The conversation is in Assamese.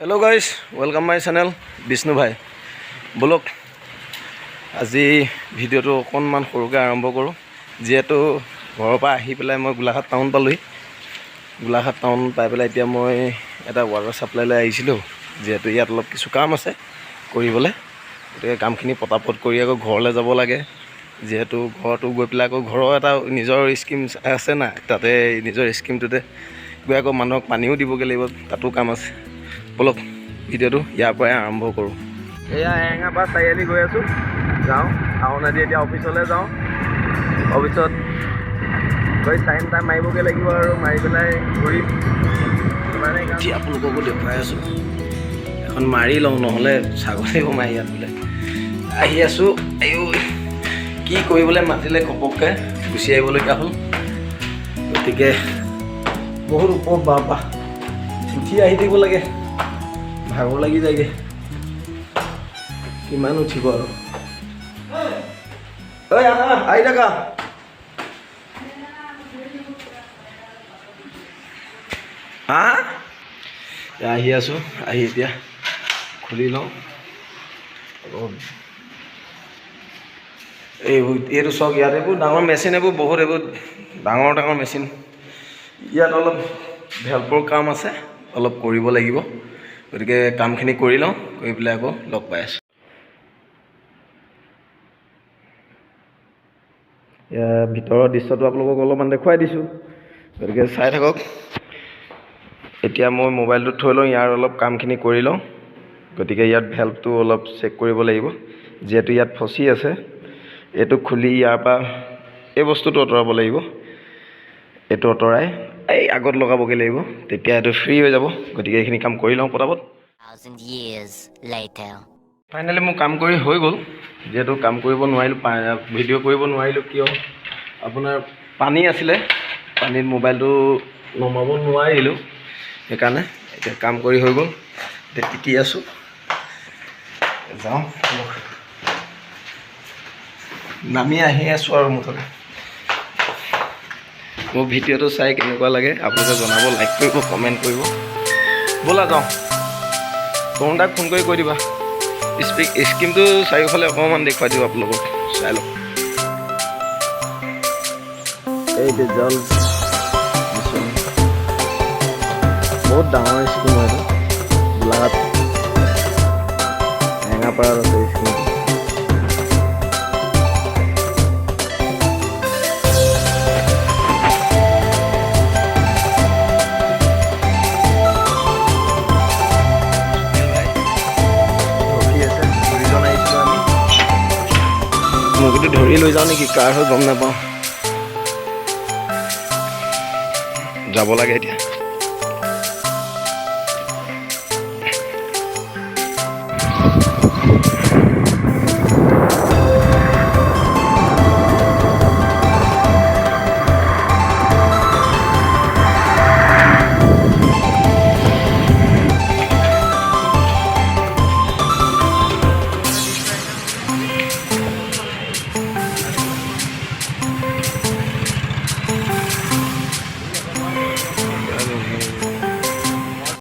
hello guys welcome my channel Vishnu भाई बोलक আজি ভিডিওটো অকণমান সৰুকৈ আৰম্ভ কৰোঁ যেহেতু ঘৰৰ পৰা আহি পেলাই মই গোলাঘাট টাউন পালোহি গোলাঘাট টাউন পাই পেলাই এতিয়া মই এটা ৱাটাৰ সাপ্লাইলৈ আহিছিলোঁ যেহেতু ইয়াত অলপ কিছু কাম আছে কৰিবলৈ গতিকে কামখিনি পটাপট কৰি আকৌ ঘৰলৈ যাব লাগে যেহেতু ঘৰটো গৈ পেলাই আকৌ ঘৰৰ এটা নিজৰ স্কিম আছে না তাতে নিজৰ স্কিমটোতে গৈ আকৌ মানুহক পানীও দিবগৈ লাগিব তাতো কাম আছে বলক ভিডিওটো ইয়াৰ পৰাই আৰম্ভ কৰোঁ এয়া এঙাপাৰ চাৰিআলি গৈ আছোঁ যাওঁ টাউনেদি এতিয়া অফিচলৈ যাওঁ অফিচত গৈ চাইন টাইম মাৰিবগৈ লাগিব আৰু মাৰি পেলাই ঘূৰিম মানে আপোনালোককো দেখুৱাই আছোঁ এখন মাৰি লওঁ নহ'লে ছাগলীও মাৰি ইয়াত বোলে আহি আছোঁ আয়ো কি কৰিবলৈ মাতিলে ঘপককৈ গুচি আহিবলগীয়া হ'ল গতিকে বহুত ওপৰত বাপা উঠি আহি থাকিব লাগে ভাগৰ লাগি যায়গৈ কিমান উঠিব আৰু ঐ আহি থাকা হা আহি আছোঁ আহি এতিয়া খুলি লওঁ এইটো চাওক ইয়াত এইবোৰ ডাঙৰ মেচিন এইবোৰ বহুত এইবোৰ ডাঙৰ ডাঙৰ মেচিন ইয়াত অলপ হেল্পৰ কাম আছে অলপ কৰিব লাগিব গতিকে কামখিনি কৰি লওঁ কৰি পেলাই আকৌ লগ পাই আছোঁ ভিতৰৰ দৃশ্যটো আপোনালোকক অলপমান দেখুৱাই দিছোঁ গতিকে চাই থাকক এতিয়া মই মোবাইলটোত থৈ লওঁ ইয়াৰ অলপ কামখিনি কৰি লওঁ গতিকে ইয়াত ভেল্ভটো অলপ চেক কৰিব লাগিব যিহেতু ইয়াত ফচি আছে এইটো খুলি ইয়াৰ পৰা এই বস্তুটো আঁতৰাব লাগিব এইটো আঁতৰাই এই আগত লগাবগৈ লাগিব তেতিয়া এইটো ফ্ৰী হৈ যাব গতিকে এইখিনি কাম কৰি লওঁ পটাপট ফাইনেলি মোৰ কাম কৰি হৈ গ'ল যিহেতু কাম কৰিব নোৱাৰিলোঁ ভিডিঅ' কৰিব নোৱাৰিলোঁ কিয় আপোনাৰ পানী আছিলে পানীত মোবাইলটো নমাব নোৱাৰিলোঁ সেইকাৰণে এতিয়া কাম কৰি হৈ গ'ল এতিয়া টিকি আছোঁ যাওঁ নামি আহি আছোঁ আৰু মুঠতে মোৰ ভিডিঅ'টো চাই কেনেকুৱা লাগে আপোনালোকে জনাব লাইক কৰিব কমেণ্ট কৰিব ব'লা যাওঁ তৰুণ দাক ফোন কৰি কৈ দিবা স্কিমটো চাৰিওফালে অকণমান দেখুৱাই দিওঁ আপোনালোকক চাই লওক এইটো জল বহুত ডাঙৰ স্কিম হয় গোলাঘাট এঙাপাৰাত আছে স্কিমটো মোকতো ধৰি লৈ যাওঁ নেকি কাৰ হৈ গম নাপাওঁ যাব লাগে এতিয়া